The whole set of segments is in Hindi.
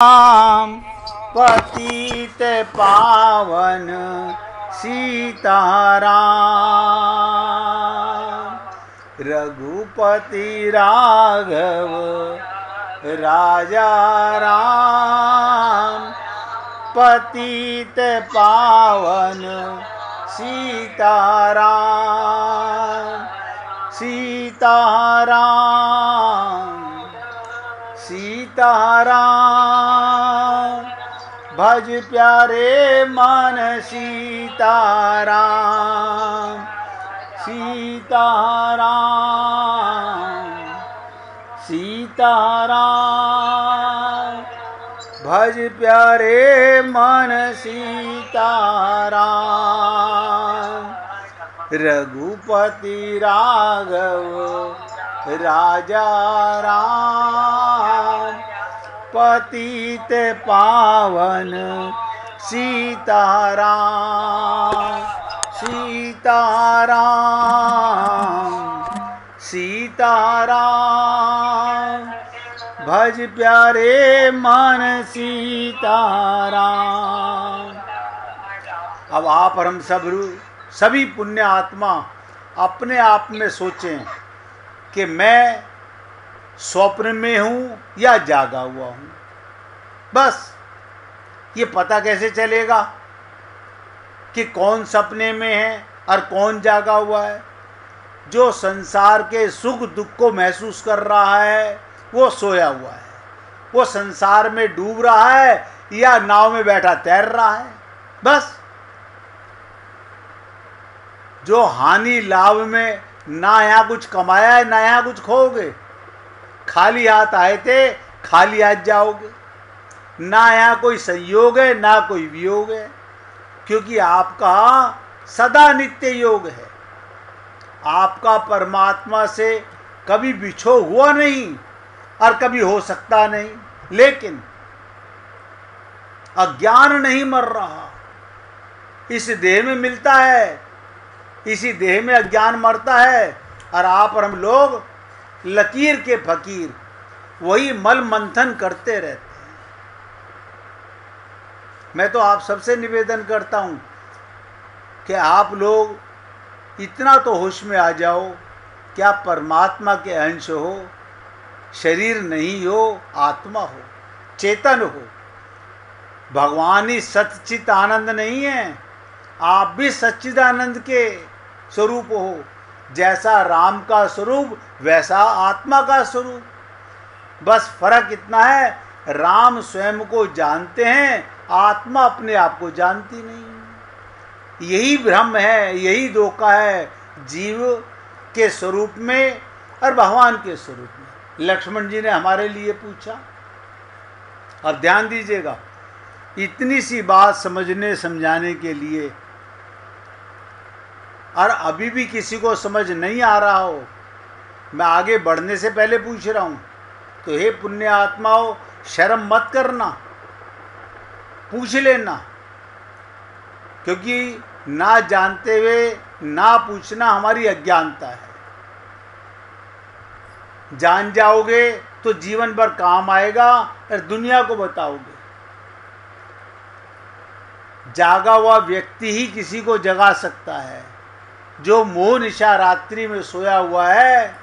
राम पतित पावन सीताराम। रघुपति राघव राजा राम, पतित पावन सीताराम। सीताराम सीताराम, भज प्यारे मन सीताराम। सीताराम सीताराम, भज प्यारे मन सीताराम। रघुपति राघव राजा राम, पतित पावन सीताराम। सीताराम सीताराम, भज प्यारे मन सीताराम। अब आप और हम सभी पुण्य आत्मा अपने आप में सोचें कि मैं स्वप्न में हूँ या जागा हुआ हूँ। बस ये पता कैसे चलेगा कि कौन सपने में है और कौन जागा हुआ है। जो संसार के सुख दुख को महसूस कर रहा है वो सोया हुआ है, वो संसार में डूब रहा है या नाव में बैठा तैर रहा है। बस जो हानि लाभ में ना यहाँ कुछ कमाया है ना यहाँ कुछ खोओगे। खाली हाथ आए थे, खाली हाथ जाओगे। ना यहाँ कोई संयोग है ना कोई वियोग है, क्योंकि आपका सदा नित्य योग है। आपका परमात्मा से कभी बिछो हुआ नहीं और कभी हो सकता नहीं। लेकिन अज्ञान नहीं मर रहा, इस देह में मिलता है, इसी देह में अज्ञान मरता है। और आप और हम लोग लकीर के फकीर वही मल मंथन करते रहते हैं। मैं तो आप सबसे निवेदन करता हूं कि आप लोग इतना तो होश में आ जाओ कि आप परमात्मा के अंश हो, शरीर नहीं हो, आत्मा हो, चेतन हो। भगवान ही सच्चित आनंद नहीं है, आप भी सच्चिदानंद के स्वरूप हो। जैसा राम का स्वरूप वैसा आत्मा का स्वरूप। बस फर्क इतना है, राम स्वयं को जानते हैं, आत्मा अपने आप को जानती नहीं। यही भ्रम है, यही धोखा है जीव के स्वरूप में और भगवान के स्वरूप में। लक्ष्मण जी ने हमारे लिए पूछा। अब ध्यान दीजिएगा, इतनी सी बात समझने समझाने के लिए, और अभी भी किसी को समझ नहीं आ रहा हो, मैं आगे बढ़ने से पहले पूछ रहा हूं, तो हे पुण्य आत्माओं, शर्म मत करना, पूछ लेना। क्योंकि ना जानते हुए ना पूछना हमारी अज्ञानता है। जान जाओगे तो जीवन भर काम आएगा और दुनिया को बताओगे। जागा हुआ व्यक्ति ही किसी को जगा सकता है। जो मोह निशा रात्रि में सोया हुआ है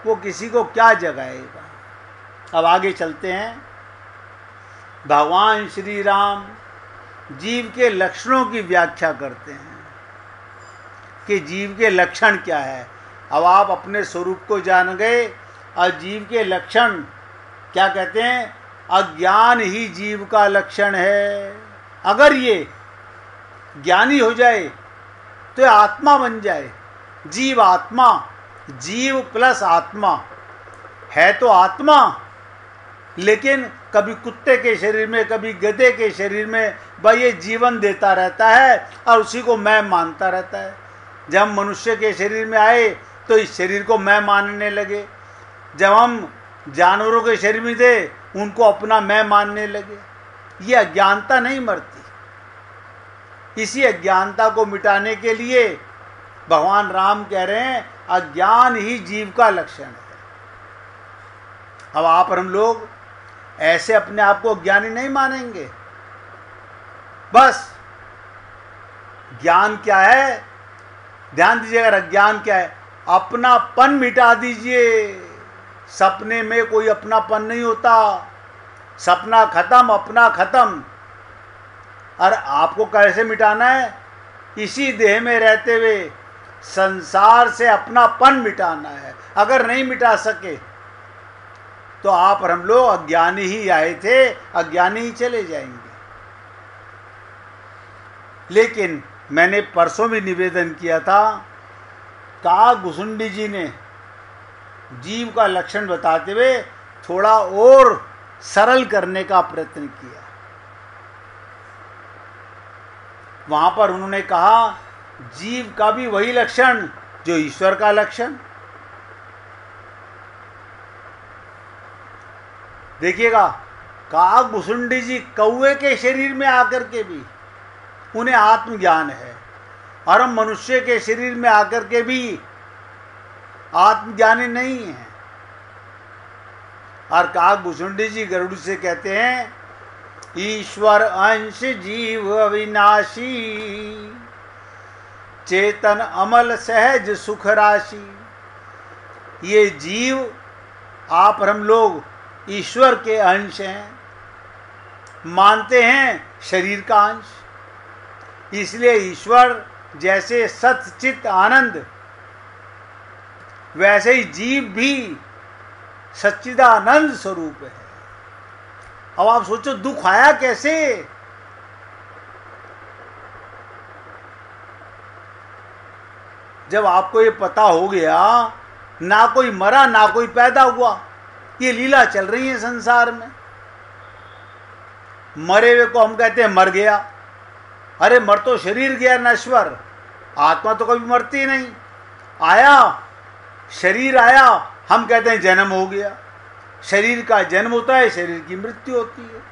वो किसी को क्या जगाएगा। अब आगे चलते हैं। भगवान श्री राम जीव के लक्षणों की व्याख्या करते हैं कि जीव के लक्षण क्या है। अब आप अपने स्वरूप को जान गए और जीव के लक्षण क्या कहते हैं। अज्ञान ही जीव का लक्षण है। अगर ये ज्ञानी हो जाए तो आत्मा बन जाए। जीव आत्मा, जीव प्लस आत्मा है तो आत्मा, लेकिन कभी कुत्ते के शरीर में कभी गधे के शरीर में भाई ये जीवन देता रहता है और उसी को मैं मानता रहता है। जब हम मनुष्य के शरीर में आए तो इस शरीर को मैं मानने लगे। जब हम जानवरों के शरीर में थे उनको अपना मैं मानने लगे। ये अज्ञानता नहीं मरती। इसी अज्ञानता को मिटाने के लिए भगवान राम कह रहे हैं अज्ञान ही जीव का लक्षण है। अब आप और हम लोग ऐसे अपने आप को ज्ञानी नहीं मानेंगे। बस ज्ञान क्या है, ध्यान दीजिएगा, अज्ञान क्या है? अपनापन मिटा दीजिए। सपने में कोई अपनापन नहीं होता। सपना खत्म, अपना खत्म। और आपको कैसे मिटाना है? इसी देह में रहते हुए संसार से अपनापन मिटाना है। अगर नहीं मिटा सके तो आप और हम लोग अज्ञानी ही आए थे, अज्ञानी ही चले जाएंगे। लेकिन मैंने परसों भी निवेदन किया था, काकभूषुंडी जी ने जीव का लक्षण बताते हुए थोड़ा और सरल करने का प्रयत्न किया। वहां पर उन्होंने कहा जीव का भी वही लक्षण जो ईश्वर का लक्षण। देखिएगा, काकभूषुंडी जी कौवे के शरीर में आकर के भी उन्हें आत्मज्ञान है, और हम मनुष्य के शरीर में आकर के भी आत्मज्ञानी नहीं है। और काकभूषुंडी जी गरुड़ से कहते हैं, ईश्वर अंश जीव अविनाशी, चेतन अमल सहज सुख राशि। ये जीव आप और हम लोग ईश्वर के अंश हैं, मानते हैं शरीर का अंश। इसलिए ईश्वर जैसे सच्चित आनंद, वैसे ही जीव भी सच्चिदानंद स्वरूप है। अब आप सोचो दुख आया कैसे? जब आपको ये पता हो गया, ना कोई मरा ना कोई पैदा हुआ, ये लीला चल रही है संसार में। मरे हुए को हम कहते हैं मर गया। अरे मर तो शरीर गया नश्वर, आत्मा तो कभी मरती नहीं। आया शरीर आया, हम कहते हैं जन्म हो गया। शरीर का जन्म होता है, शरीर की मृत्यु होती है।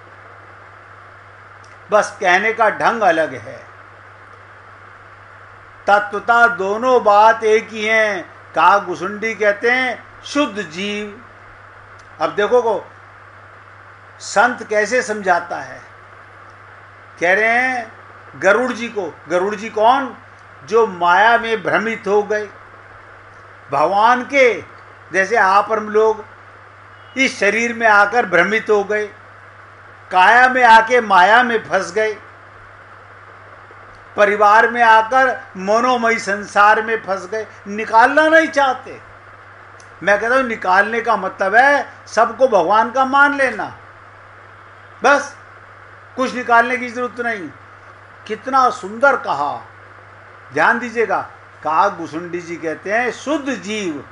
बस कहने का ढंग अलग है, तत्वता दोनों बात एक ही है। काकभूषुंडी कहते हैं शुद्ध जीव। अब देखो को संत कैसे समझाता है। कह रहे हैं गरुड़ जी को। गरुड़ जी कौन? जो माया में भ्रमित हो गए, भगवान के जैसे आप हम लोग इस शरीर में आकर भ्रमित हो गए, काया में आके माया में फंस गए, परिवार में आकर मनोमयी संसार में फंस गए, निकालना नहीं चाहते। मैं कहता हूं निकालने का मतलब है सबको भगवान का मान लेना, बस कुछ निकालने की जरूरत नहीं। कितना सुंदर कहा, ध्यान दीजिएगा। काकभूषुंडी जी कहते हैं शुद्ध जीव,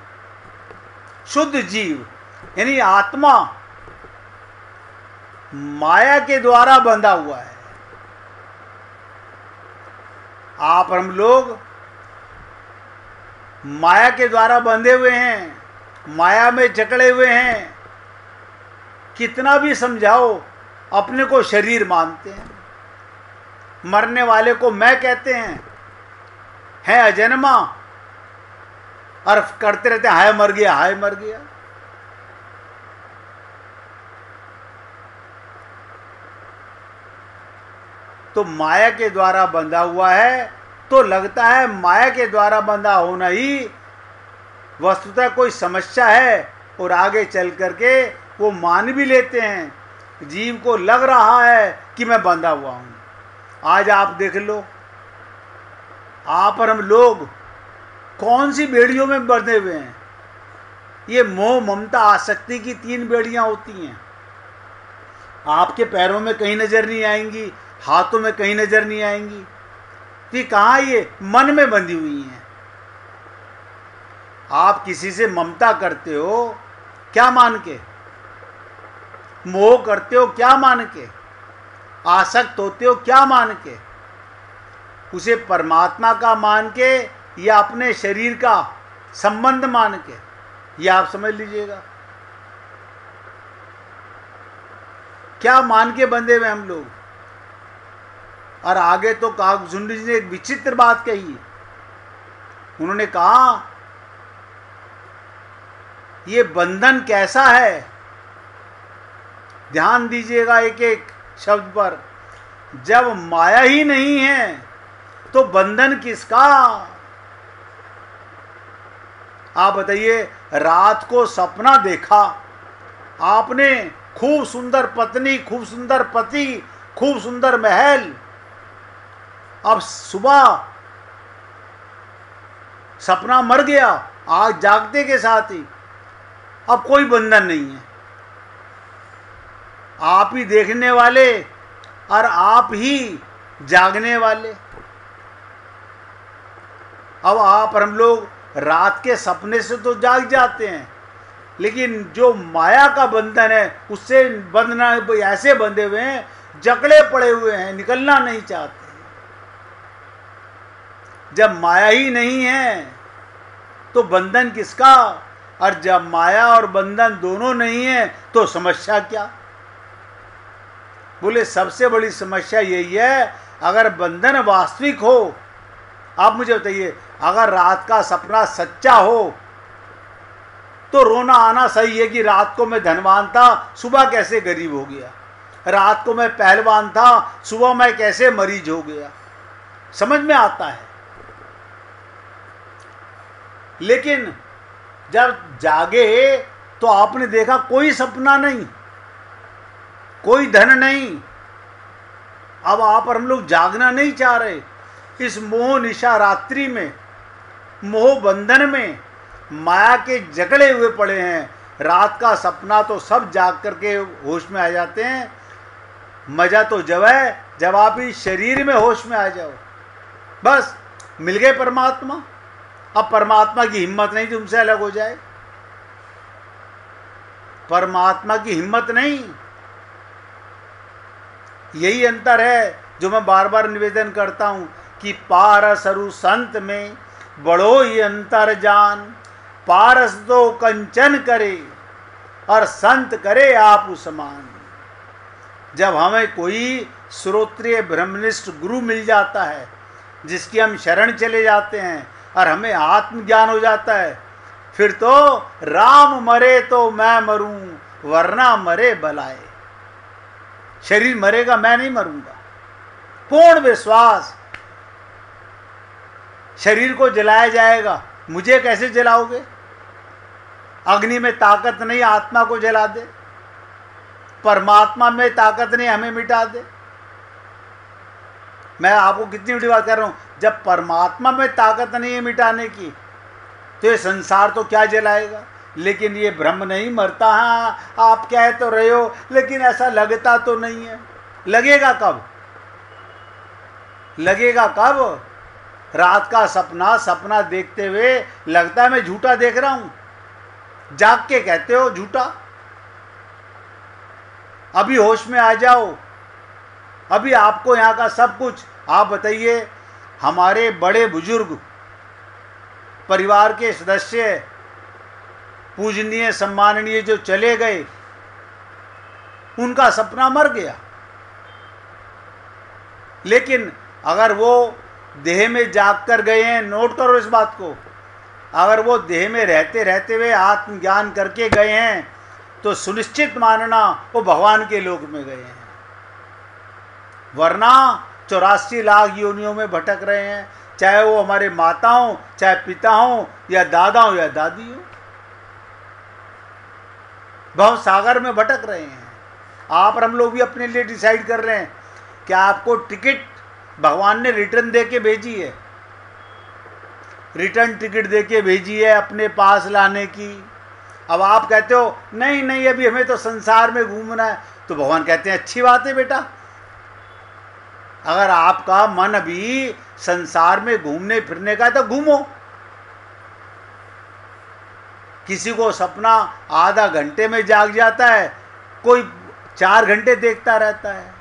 शुद्ध जीव यानी आत्मा माया के द्वारा बंधा हुआ है। आप हम लोग माया के द्वारा बंधे हुए हैं, माया में जकड़े हुए हैं। कितना भी समझाओ अपने को शरीर मानते हैं। मरने वाले को मैं कहते हैं, है अजन्मा, और करते रहते हैं हाय मर गया, हाय मर गया। तो माया के द्वारा बंधा हुआ है, तो लगता है माया के द्वारा बंधा होना ही वस्तुतः कोई समस्या है, और आगे चल करके वो मान भी लेते हैं। जीव को लग रहा है कि मैं बंधा हुआ हूं। आज आप देख लो, आप और हम लोग कौन सी बेड़ियों में बंधे हुए हैं। ये मोह ममता आसक्ति की 3 बेड़ियां होती हैं। आपके पैरों में कहीं नजर नहीं आएंगी, हाथों में कहीं नजर नहीं आएंगी, कि कहाँ ये मन में बंधी हुई हैं। आप किसी से ममता करते हो क्या मान के, मोह करते हो क्या मान के, आसक्त होते हो क्या मान के, उसे परमात्मा का मान के या अपने शरीर का संबंध मान के, ये आप समझ लीजिएगा। क्या मान के बंधे हुए हम लोग। और आगे तो काकभूषुंडी जी ने एक विचित्र बात कही। उन्होंने कहा ये बंधन कैसा है, ध्यान दीजिएगा एक एक शब्द पर। जब माया ही नहीं है तो बंधन किसका? आप बताइए, रात को सपना देखा आपने, खूब सुंदर पत्नी, खूब सुंदर पति, खूब सुंदर महल। अब सुबह सपना मर गया, आज जागते के साथ ही अब कोई बंधन नहीं है। आप ही देखने वाले और आप ही जागने वाले। अब आप और हम लोग रात के सपने से तो जाग जाते हैं, लेकिन जो माया का बंधन है उससे बंधना, ऐसे बंधे हुए हैं, जकड़े पड़े हुए हैं, निकलना नहीं चाहते। जब माया ही नहीं है तो बंधन किसका? और जब माया और बंधन दोनों नहीं है तो समस्या क्या? बोले सबसे बड़ी समस्या यही है, अगर बंधन वास्तविक हो। आप मुझे बताइए, अगर रात का सपना सच्चा हो तो रोना आना सही है कि रात को मैं धनवान था, सुबह कैसे गरीब हो गया। रात को मैं पहलवान था, सुबह मैं कैसे मरीज हो गया। समझ में आता है। लेकिन जब जागे तो आपने देखा कोई सपना नहीं, कोई धन नहीं। अब आप और हम लोग जागना नहीं चाह रहे। इस मोह निशा रात्रि में, मोह बंधन में माया के जकड़े हुए पड़े हैं। रात का सपना तो सब जाग करके होश में आ जाते हैं। मजा तो जब है जब आप इस शरीर में होश में आ जाओ, बस मिल गए परमात्मा। अब परमात्मा की हिम्मत नहीं तुमसे अलग हो जाए, परमात्मा की हिम्मत नहीं। यही अंतर है जो मैं बार बार निवेदन करता हूं कि पारस अरु संत में बड़ो ही अंतर जान। पारस तो कंचन करे और संत करे आप समान। जब हमें कोई श्रोत्रिय ब्रह्मनिष्ठ गुरु मिल जाता है, जिसकी हम शरण चले जाते हैं और हमें आत्मज्ञान हो जाता है, फिर तो राम मरे तो मैं मरूं वरना मरे बलाए। शरीर मरेगा, मैं नहीं मरूंगा। पूर्ण विश्वास। शरीर को जलाया जाएगा, मुझे कैसे जलाओगे? अग्नि में ताकत नहीं आत्मा को जला दे, परमात्मा में ताकत नहीं हमें मिटा दे। मैं आपको कितनी बड़ी बात कर रहा हूं, जब परमात्मा में ताकत नहीं है मिटाने की तो ये संसार तो क्या जलाएगा। लेकिन ये ब्रह्म नहीं मरता। हाँ, आप कह तो रहे हो, लेकिन ऐसा लगता तो नहीं है। लगेगा कब? लगेगा कब? रात का सपना देखते हुए लगता है मैं झूठा देख रहा हूं। जाग के कहते हो झूठा। अभी होश में आ जाओ। अभी आपको यहाँ का सब कुछ। आप बताइए, हमारे बड़े बुजुर्ग परिवार के सदस्य पूजनीय सम्माननीय जो चले गए, उनका सपना मर गया। लेकिन अगर वो देह में जाग कर गए हैं, नोट करो इस बात को, अगर वो देह में रहते रहते हुए आत्मज्ञान करके गए हैं तो सुनिश्चित मानना वो भगवान के लोक में गए हैं। वरना 84 लाख योनियों में भटक रहे हैं, चाहे वो हमारे माता हो, चाहे पिता हो, या दादा हो या दादी हो। भव सागर में भटक रहे हैं। आप और हम लोग भी अपने लिए डिसाइड कर रहे हैं कि आपको टिकट भगवान ने रिटर्न दे के भेजी है, रिटर्न टिकट दे के भेजी है अपने पास लाने की। अब आप कहते हो नहीं नहीं अभी हमें तो संसार में घूमना है, तो भगवान कहते हैं अच्छी बात है बेटा। अगर आपका मन अभी संसार में घूमने फिरने का है तो घूमो। किसी को सपना आधा घंटे में जाग जाता है, कोई 4 घंटे देखता रहता है,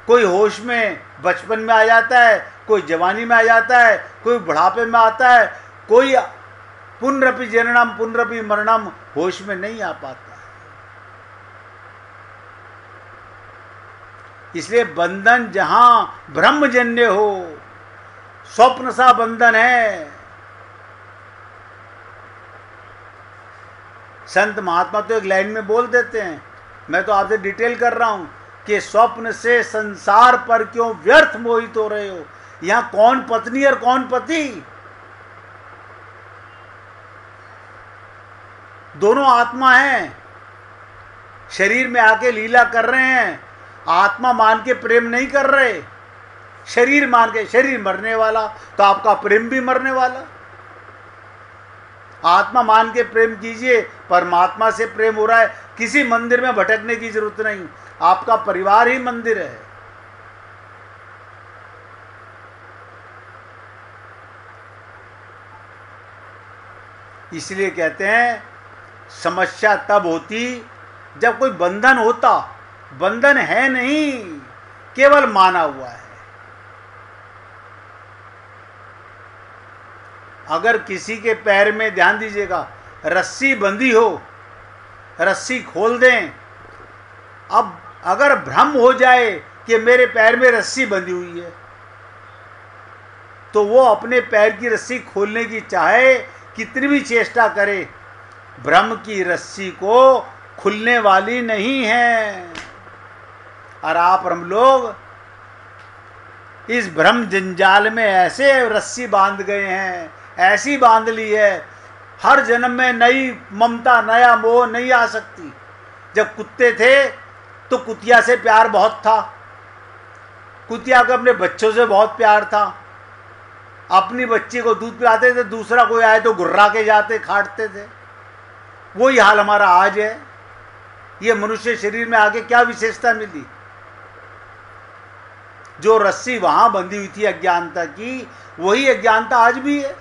कोई होश में बचपन में आ जाता है, कोई जवानी में आ जाता है, कोई बुढ़ापे में आता है, कोई पुनरपि जननम पुनरपि मरणम होश में नहीं आ पाता। इसलिए बंधन जहां ब्रह्मजन्य हो, स्वप्न सा बंधन है। संत महात्मा तो एक लाइन में बोल देते हैं, मैं तो आपसे डिटेल कर रहा हूं कि स्वप्न से संसार पर क्यों व्यर्थ मोहित हो रहे हो। यहां कौन पत्नी और कौन पति, दोनों आत्मा हैं, शरीर में आके लीला कर रहे हैं। आत्मा मान के प्रेम नहीं कर रहे, शरीर मान के। शरीर मरने वाला तो आपका प्रेम भी मरने वाला। आत्मा मान के प्रेम कीजिए, परमात्मा से प्रेम हो रहा है, किसी मंदिर में भटकने की जरूरत नहीं, आपका परिवार ही मंदिर है। इसलिए कहते हैं समस्या तब होती जब कोई बंधन होता। बंधन है नहीं, केवल माना हुआ है। अगर किसी के पैर में, ध्यान दीजिएगा, रस्सी बंधी हो, रस्सी खोल दें, अब अगर भ्रम हो जाए कि मेरे पैर में रस्सी बंधी हुई है, तो वो अपने पैर की रस्सी खोलने की चाहे कितनी भी चेष्टा करे, भ्रम की रस्सी को खुलने वाली नहीं है। और आप हम लोग इस भ्रम जंजाल में ऐसे रस्सी बांध गए हैं, ऐसी बांध ली है, हर जन्म में नई ममता, नया मोह नहीं आ सकती। जब कुत्ते थे तो कुतिया से प्यार बहुत था, कुतिया को अपने बच्चों से बहुत प्यार था। अपनी बच्ची को दूध पिलाते थे, दूसरा कोई आए तो गुर्रा के जाते, खाटते थे। वही हाल हमारा आज है। ये मनुष्य शरीर में आके क्या विशेषता मिली? जो रस्सी वहां बंधी हुई थी अज्ञानता की, वही अज्ञानता आज भी है।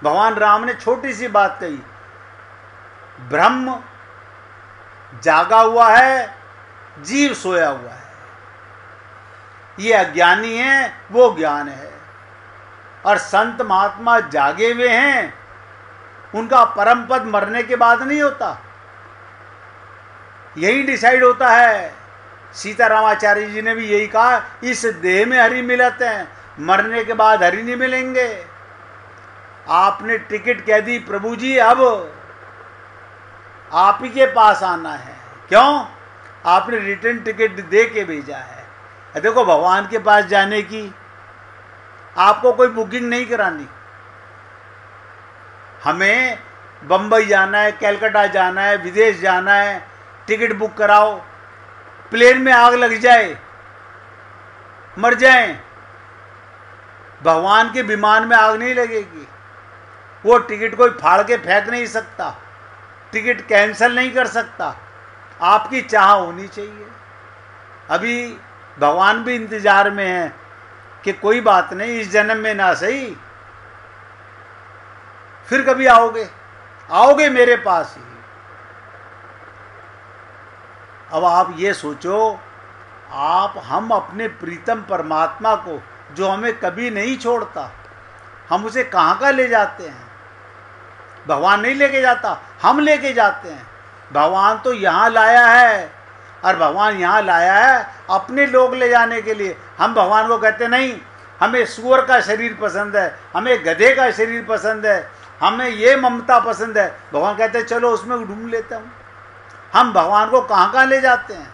भगवान राम ने छोटी सी बात कही, ब्रह्म जागा हुआ है, जीव सोया हुआ है। ये अज्ञानी है, वो ज्ञान है। और संत महात्मा जागे हुए हैं, उनका परम पद मरने के बाद नहीं होता, यही डिसाइड होता है। सीतारामाचार्य जी ने भी यही कहा, इस देह में हरि मिलते हैं, मरने के बाद हरि नहीं मिलेंगे। आपने टिकट कह दी, प्रभु जी अब आप ही के पास आना है। क्यों? आपने रिटर्न टिकट दे के भेजा है। देखो, भगवान के पास जाने की आपको कोई बुकिंग नहीं करानी। हमें बंबई जाना है, कलकत्ता जाना है, विदेश जाना है, टिकट बुक कराओ। प्लेन में आग लग जाए, मर जाएं, भगवान के विमान में आग नहीं लगेगी। वो टिकट कोई फाड़ के फेंक नहीं सकता, टिकट कैंसिल नहीं कर सकता। आपकी चाह होनी चाहिए। अभी भगवान भी इंतजार में है कि कोई बात नहीं, इस जन्म में ना सही, फिर कभी आओगे मेरे पास ही। अब आप ये सोचो, हम अपने प्रीतम परमात्मा को, जो हमें कभी नहीं छोड़ता, हम उसे कहाँ का ले जाते हैं? भगवान नहीं लेके जाता, हम लेके जाते हैं। भगवान तो यहाँ लाया है, और भगवान यहाँ लाया है अपने लोग ले जाने के लिए। हम भगवान को कहते नहीं, हमें सूअर का शरीर पसंद है, हमें गधे का शरीर पसंद है, हमें ये ममता पसंद है। भगवान कहते हैं चलो उसमें ढूंढ लेता हूँ। हम भगवान को कहाँ ले जाते हैं?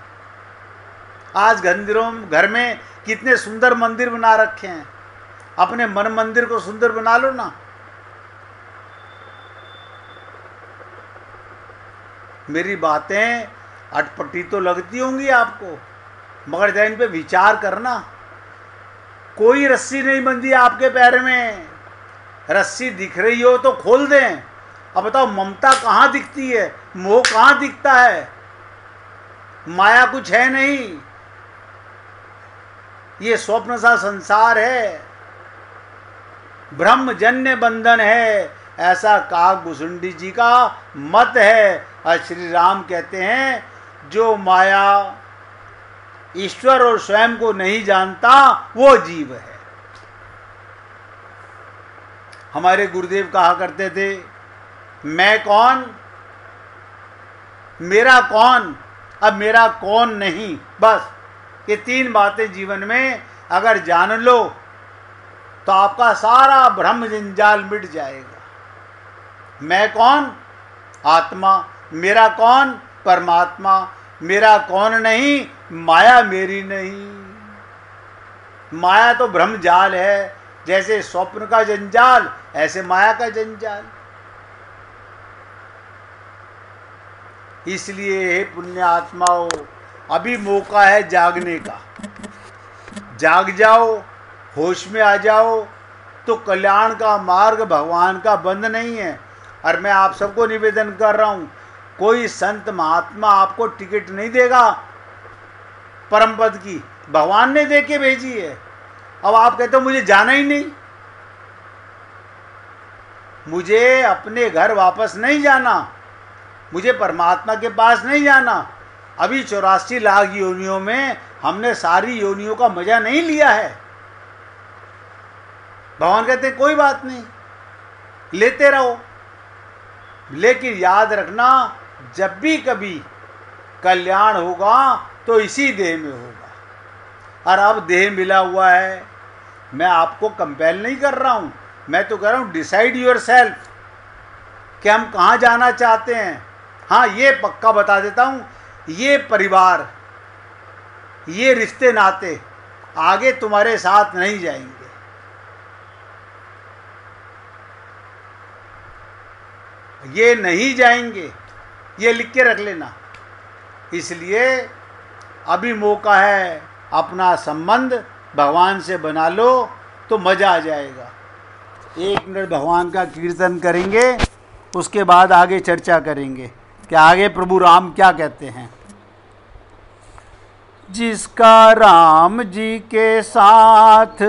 आज घर में कितने सुंदर मंदिर बना रखे हैं। अपने मन मंदिर को सुंदर बना लो ना। मेरी बातें अटपटी तो लगती होंगी आपको, मगर जरा इन पे विचार करना। कोई रस्सी नहीं बंधी आपके पैर में। रस्सी दिख रही हो तो खोल दें। अब बताओ, ममता कहाँ दिखती है, मोह कहाँ दिखता है? माया कुछ है नहीं, ये स्वप्न सा संसार है, ब्रह्मजन्य बंधन है, ऐसा काकभूषुंडी जी का मत है। और श्री राम कहते हैं, जो माया ईश्वर और स्वयं को नहीं जानता वो जीव है। हमारे गुरुदेव कहा करते थे, मैं कौन, मेरा कौन, अब मेरा कौन नहीं। बस ये तीन बातें जीवन में अगर जान लो तो आपका सारा भ्रम जंजाल मिट जाएगा। मैं कौन? आत्मा। मेरा कौन? परमात्मा। मेरा कौन नहीं, माया मेरी नहीं। माया तो भ्रम जाल है, जैसे स्वप्न का जंजाल ऐसे माया का जंजाल। इसलिए हे पुण्य आत्माओं, अभी मौका है जागने का। जाग जाओ, होश में आ जाओ, तो कल्याण का मार्ग भगवान का बंद नहीं है। और मैं आप सबको निवेदन कर रहा हूं, कोई संत महात्मा आपको टिकट नहीं देगा परम पद की, भगवान ने दे के भेजी है। अब आप कहते हो मुझे जाना ही नहीं, मुझे अपने घर वापस नहीं जाना, मुझे परमात्मा के पास नहीं जाना। अभी 84 लाख योनियों में हमने सारी योनियों का मजा नहीं लिया है। भगवान कहते हैं कोई बात नहीं, लेते रहो, लेकिन याद रखना जब भी कभी कल्याण होगा तो इसी देह में होगा। और अब देह मिला हुआ है, मैं आपको कंपेल नहीं कर रहा हूं, मैं तो कह रहा हूं डिसाइड योर सेल्फ कि हम कहाँ जाना चाहते हैं। हाँ, ये पक्का बता देता हूं, ये परिवार, ये रिश्ते नाते आगे तुम्हारे साथ नहीं जाएंगे। ये नहीं जाएंगे, ये लिख के रख लेना। इसलिए अभी मौका है, अपना संबंध भगवान से बना लो तो मज़ा आ जाएगा। 1 मिनट भगवान का कीर्तन करेंगे, उसके बाद आगे चर्चा करेंगे कि आगे प्रभु राम क्या कहते हैं। जिसका राम जी के साथ